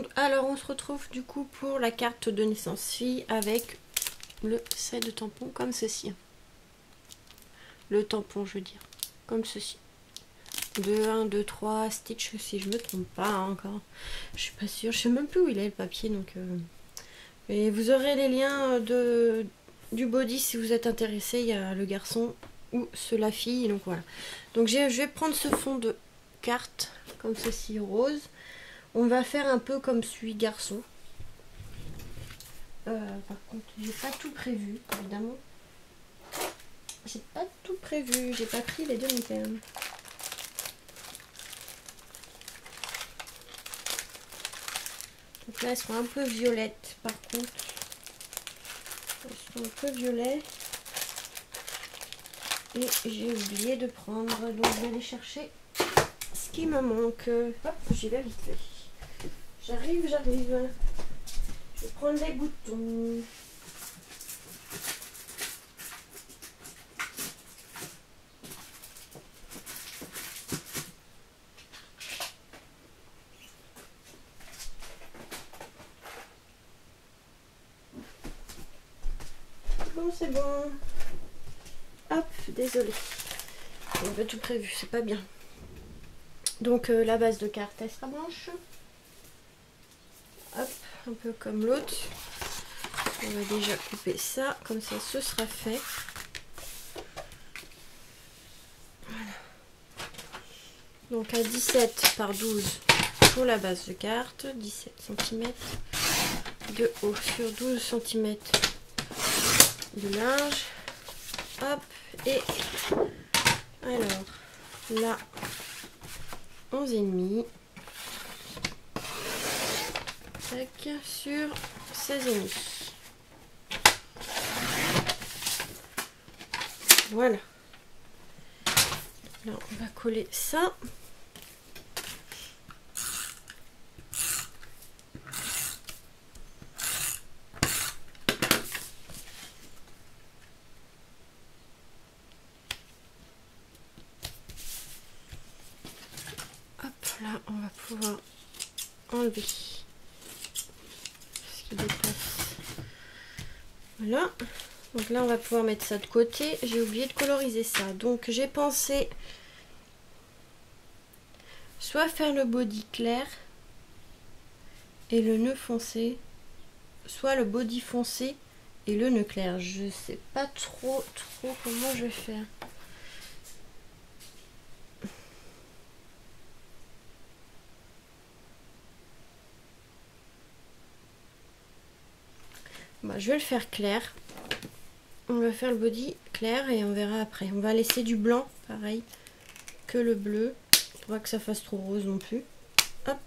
monde, alors on se retrouve du coup pour la carte de naissance fille avec le set de tampons comme ceci. Le tampon je veux dire, comme ceci. 2, 1, 2, 3 stitch si je me trompe pas hein, encore. Je suis pas sûre, je sais même plus où il est le papier donc... Et vous aurez les liens du body si vous êtes intéressé, il y a le garçon ou la fille, donc voilà. Donc je vais prendre ce fond de carte comme ceci rose. On va faire un peu comme celui garçon. Par contre, j'ai pas tout prévu, évidemment. J'ai pas tout prévu, j'ai pas pris les demi-termes. Donc là, elles sont un peu violettes, par contre. Elles sont un peu violettes. Et j'ai oublié de prendre, donc je vais aller chercher ce qui me manque. Hop, j'y vais vite fait. J'arrive. Je vais prendre les boutons. Bon, c'est bon. Hop, désolé. J'ai pas tout prévu, c'est pas bien. Donc la base de carte, elle sera blanche. Hop, un peu comme l'autre. On va déjà couper ça, comme ça ce sera fait. Voilà. Donc à 17 par 12 pour la base de carte, 17 cm de haut sur 12 cm de large. Hop, et alors là 11,5 sur 16,5. Voilà. Là, on va coller ça. Hop, là, on va pouvoir enlever ce qui dépasse. Voilà. Donc là, on va pouvoir mettre ça de côté. J'ai oublié de coloriser ça. Donc, j'ai pensé soit faire le body clair et le nœud foncé, soit le body foncé et le nœud clair. Je sais pas trop comment je vais faire. Bah, je vais le faire clair. On va faire le body clair et on verra après. On va laisser du blanc, pareil, que le bleu. Pour pas que ça fasse trop rose non plus. Hop.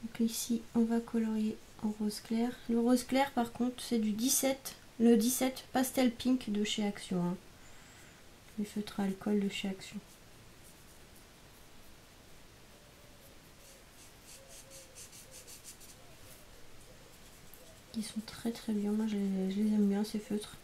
Donc ici, on va colorier en rose clair. Le rose clair, par contre, c'est du 17. Le 17 Pastel Pink de chez Action. Hein. Les feutres à alcool de chez Action. Ils sont très bien. Moi, je les aime bien, ces feutres.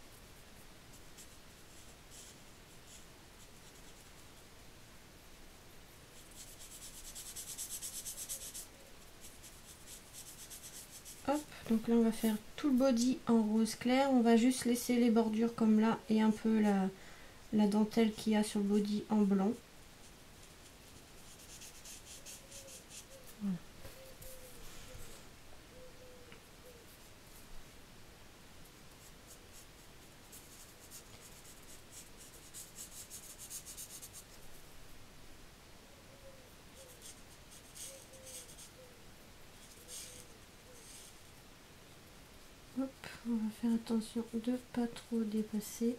Hop, donc là on va faire tout le body en rose clair. On va juste laisser les bordures comme là et un peu la dentelle qu'il y a sur le body en blanc. Voilà. Hop, on va faire attention de pas trop dépasser.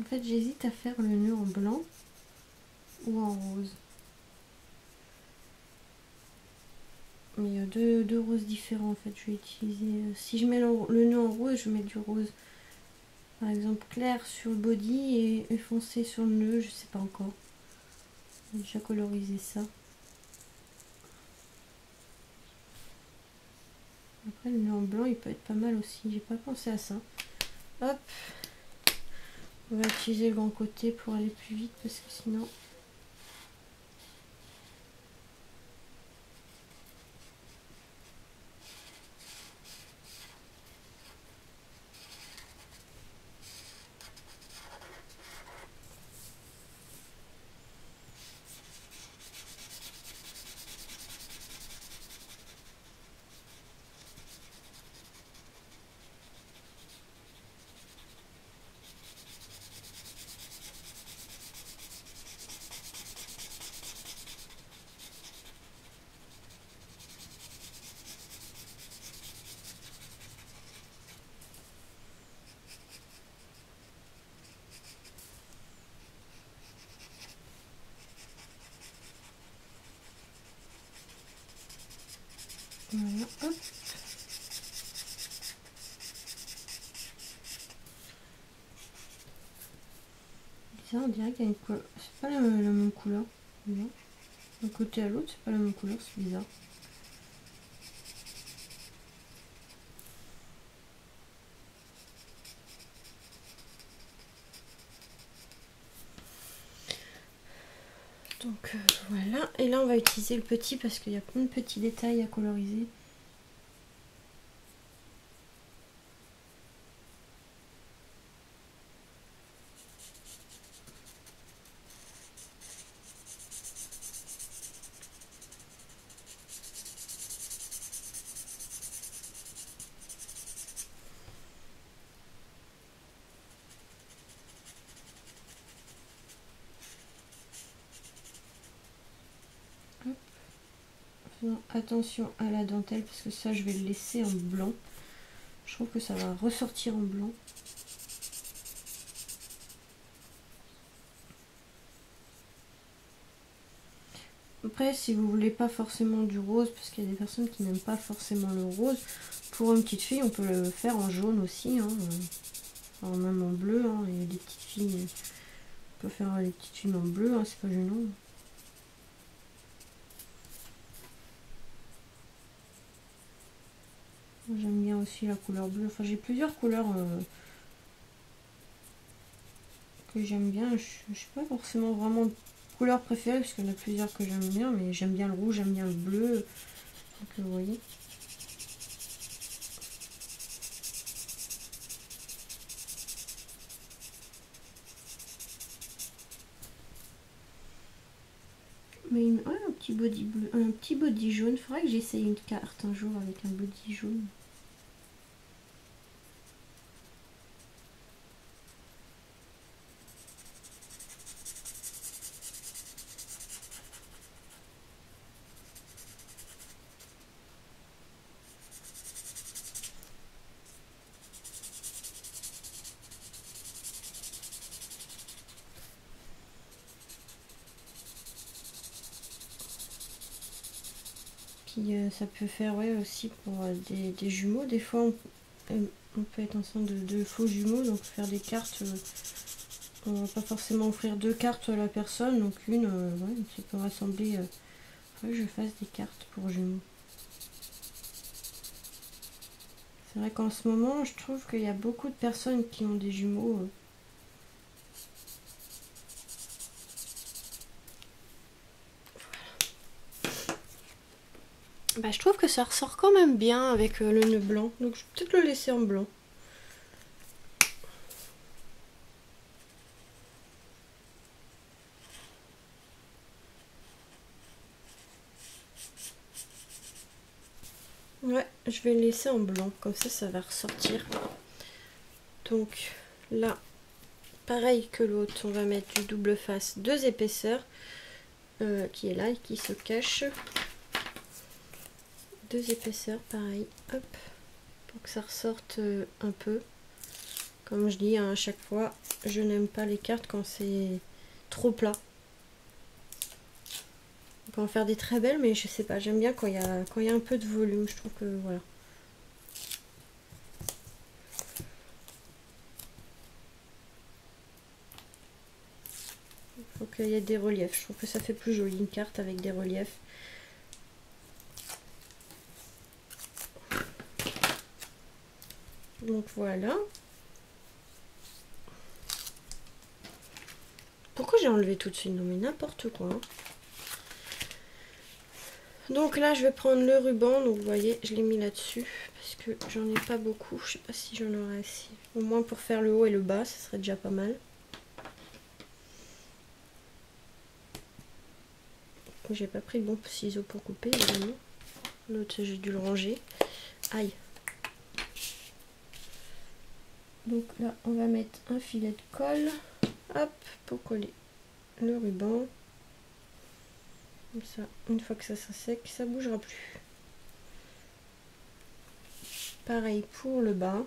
En fait, j'hésite à faire le nœud en blanc ou en rose. Mais il y a deux roses différents en fait. Je vais utiliser. Si je mets le nœud en rose, je mets du rose. Par exemple, clair sur le body et foncé sur le nœud, je sais pas encore. J'ai déjà colorisé ça. Après, le nœud en blanc, il peut être pas mal aussi. J'ai pas pensé à ça. Hop. On va utiliser le grand côté pour aller plus vite parce que sinon... Voilà, hop. Ça, on dirait qu'il y a une couleur. C'est pas la même couleur. Non. D'un côté à l'autre, c'est pas la même couleur, c'est bizarre. Donc voilà, et là on va utiliser le petit parce qu'il y a plein de petits détails à coloriser. Faisons attention à la dentelle parce que ça je vais le laisser en blanc. Je trouve que ça va ressortir en blanc. Après, si vous voulez pas forcément du rose, parce qu'il y a des personnes qui n'aiment pas forcément le rose, pour une petite fille, on peut le faire en jaune aussi, hein, enfin, même en bleu. Hein, il y a des petites filles, on peut faire les petites filles en bleu, hein, c'est pas gênant. J'aime bien aussi la couleur bleue. Enfin, j'ai plusieurs couleurs que j'aime bien. Je suis pas forcément vraiment couleur préférée parce qu'il y en a plusieurs que j'aime bien, mais j'aime bien le rouge, j'aime bien le bleu. Donc vous voyez. Mais ouais, un petit body bleu, un petit body jaune. Faudrait que j'essaye une carte un jour avec un body jaune. Ça peut faire aussi pour des jumeaux. Des fois, on peut être enceinte de faux jumeaux, donc faire des cartes. On va pas forcément offrir deux cartes à la personne, donc une, ça peut rassembler. Je fasse des cartes pour jumeaux. C'est vrai qu'en ce moment, je trouve qu'il y a beaucoup de personnes qui ont des jumeaux. Bah, je trouve que ça ressort quand même bien avec le nœud blanc. Donc je vais peut-être le laisser en blanc. Ouais, je vais le laisser en blanc. Comme ça va ressortir. Donc là, pareil que l'autre, on va mettre du double face 2 épaisseurs. Qui est là et qui se cache. 2 épaisseurs, pareil. Hop. Pour que ça ressorte un peu. Comme je dis à chaque fois, je n'aime pas les cartes quand c'est trop plat. On peut en faire des très belles, mais je sais pas, j'aime bien quand il y a un peu de volume. Je trouve que voilà. Il faut qu'il y ait des reliefs. Je trouve que ça fait plus joli une carte avec des reliefs. Donc voilà. Pourquoi j'ai enlevé tout de suite? Non mais n'importe quoi. Hein. Donc là je vais prendre le ruban. Donc vous voyez je l'ai mis là-dessus. Parce que j'en ai pas beaucoup. Je sais pas si j'en aurai assez. Au moins pour faire le haut et le bas. Ça serait déjà pas mal. J'ai pas pris le bon ciseau pour couper évidemment. L'autre j'ai dû le ranger. Aïe. Donc là on va mettre un filet de colle. Hop, pour coller le ruban. Comme ça, une fois que ça sera sec, ça bougera plus. Pareil pour le bas.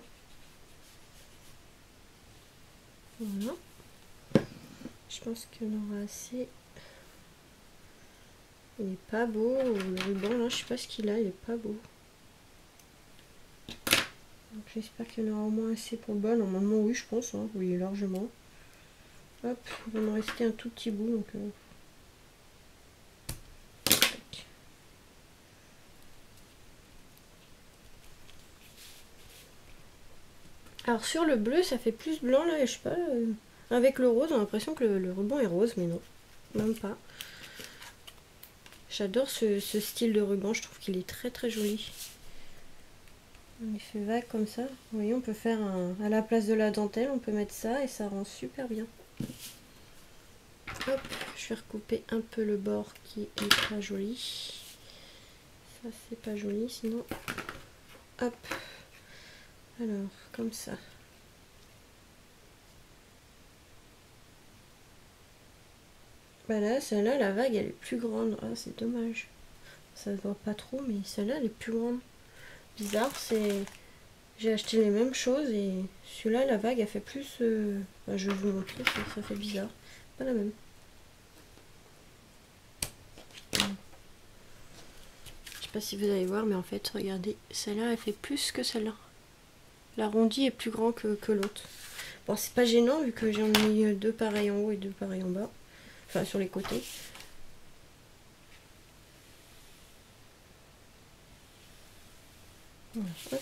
Voilà. Je pense qu'il y en aura assez. Il n'est pas beau. Le ruban là, je sais pas ce qu'il a, il est pas beau. Donc j'espère qu'il y en aura au moins assez pour le bas. Normalement oui je pense, hein. Oui largement. Hop, il va me rester un tout petit bout donc alors sur le bleu ça fait plus blanc là, je sais pas, avec le rose on a l'impression que le ruban est rose mais non, même pas. J'adore ce style de ruban, je trouve qu'il est très très joli. Un effet vague comme ça, vous voyez on peut faire à la place de la dentelle on peut mettre ça et ça rend super bien. Hop, je vais recouper un peu le bord qui est pas joli. Ça c'est pas joli sinon. Hop. Alors, comme ça. Bah là, celle-là, la vague, elle est plus grande. Ah, c'est dommage. Ça se voit pas trop, mais celle-là, elle est plus grande. Bizarre, c'est... J'ai acheté les mêmes choses et celui-là, la vague, elle fait plus... Enfin, je vais vous montrer, ça fait bizarre. Pas la même. Je sais pas si vous allez voir, mais en fait, regardez, celle-là, elle fait plus que celle-là. L'arrondi est plus grand que l'autre. Bon, c'est pas gênant vu que j'en ai mis deux pareils en haut et deux pareils en bas. Enfin, sur les côtés. Voilà, hop.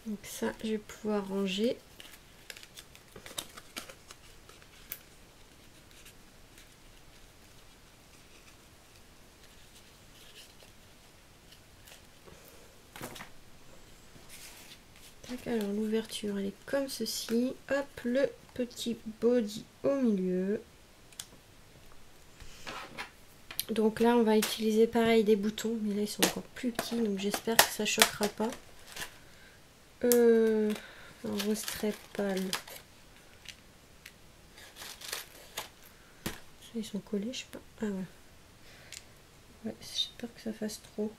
Donc ça, je vais pouvoir ranger. Alors l'ouverture, elle est comme ceci. Hop, le petit body au milieu. Donc là, on va utiliser pareil des boutons, mais là ils sont encore plus petits, donc j'espère que ça choquera pas. Un rose très pâle. Ils sont collés, je sais pas. Ah ouais. Ouais, j'espère que ça fasse trop.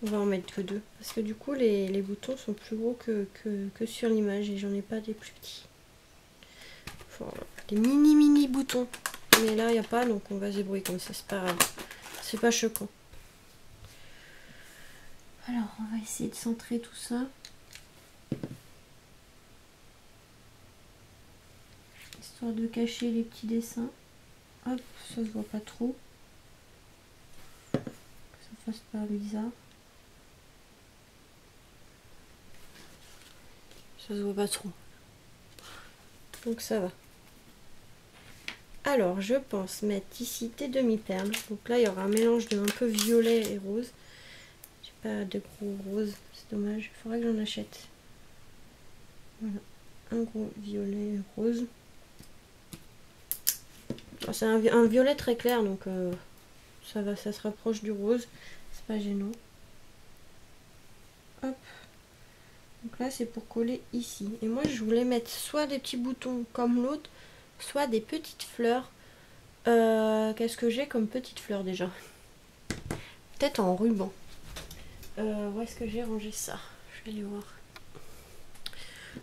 On va en mettre que deux. Parce que du coup, les boutons sont plus gros que sur l'image et j'en ai pas des plus petits. Enfin, des mini boutons. Mais là, il n'y a pas, donc on va se débrouiller comme ça. C'est pas grave. C'est pas choquant. Alors, on va essayer de centrer tout ça. Histoire de cacher les petits dessins. Hop, ça se voit pas trop. Que ça fasse pas bizarre. Ça se voit pas trop. Donc ça va. Alors, je pense mettre ici des demi-perles. Donc là, il y aura un mélange de un peu violet et rose. J'ai pas de gros rose, c'est dommage. Il faudrait que j'en achète. Voilà, un gros violet et rose. C'est un violet très clair, donc ça se rapproche du rose. C'est pas gênant. Hop. Donc là, c'est pour coller ici. Et moi, je voulais mettre soit des petits boutons comme l'autre, soit des petites fleurs. Qu'est-ce que j'ai comme petites fleurs déjà? Peut-être en ruban. Où est-ce que j'ai rangé ça? Je vais aller voir.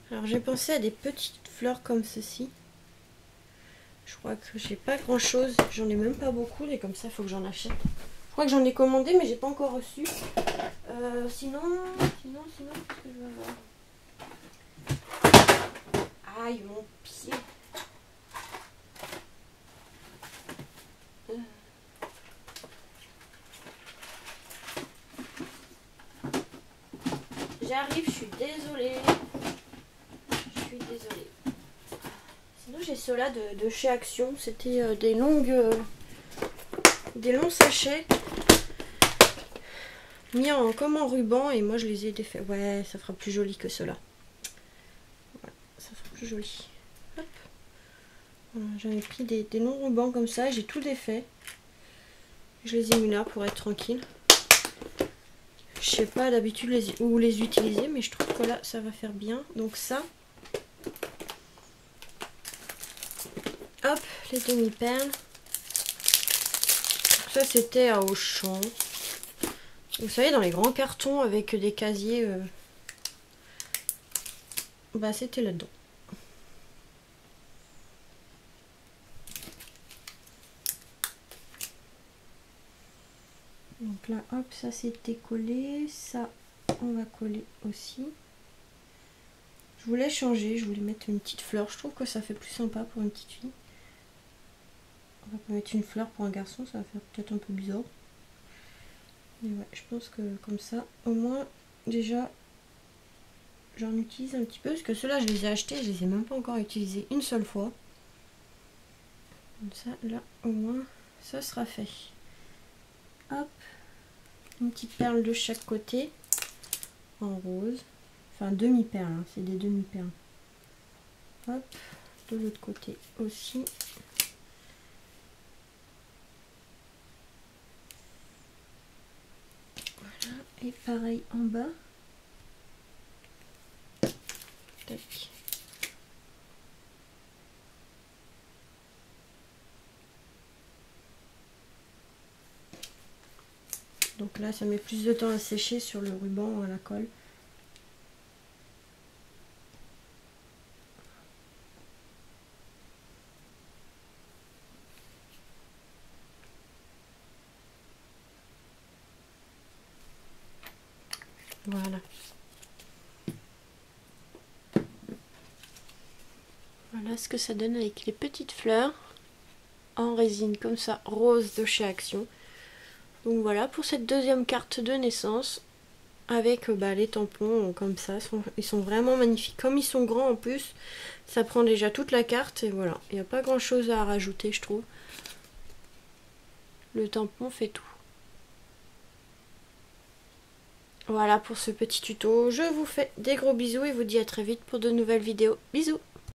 Alors j'ai pensé à des petites fleurs comme ceci. Je crois que j'ai pas grand chose, j'en ai même pas beaucoup et comme ça il faut que j'en achète. Je crois que j'en ai commandé mais j'ai pas encore reçu. Sinon, qu'est-ce que je vais avoir? Aïe mon pied. J'arrive, je suis désolée. Sinon j'ai ceux-là de chez Action. C'était des longs sachets mis comme en ruban et moi je les ai défaits. Ouais, ça fera plus joli que ceux-là. Ouais, ça fera plus joli. Hop. Voilà, j'avais pris des longs rubans comme ça, j'ai tout défait. Je les ai mis là pour être tranquille. Je sais pas d'habitude où les utiliser, mais je trouve que là ça va faire bien. Donc ça. Hop, les demi-perles. Ça c'était à Auchan. Vous savez, dans les grands cartons avec des casiers, bah c'était là-dedans. Donc là, hop, ça c'était collé. Ça, on va coller aussi. Je voulais changer, je voulais mettre une petite fleur. Je trouve que ça fait plus sympa pour une petite fille. On va pas mettre une fleur pour un garçon, ça va faire peut-être un peu bizarre. Mais ouais, je pense que comme ça, au moins, déjà, j'en utilise un petit peu. Parce que ceux-là, je les ai achetés, je les ai même pas encore utilisés une seule fois. Comme ça, là, au moins, ça sera fait. Hop, une petite perle de chaque côté, en rose. Enfin, demi-perle, hein, c'est des demi-perles. Hop, de l'autre côté aussi. Voilà, et pareil en bas. Tac. Donc là, ça met plus de temps à sécher sur le ruban ou à la colle. Voilà. Voilà ce que ça donne avec les petites fleurs en résine comme ça, rose de chez Action. Donc voilà pour cette deuxième carte de naissance avec les tampons comme ça. Ils sont vraiment magnifiques. Comme ils sont grands en plus, ça prend déjà toute la carte et voilà. Il n'y a pas grand chose à rajouter, je trouve. Le tampon fait tout. Voilà pour ce petit tuto. Je vous fais des gros bisous et vous dis à très vite pour de nouvelles vidéos. Bisous!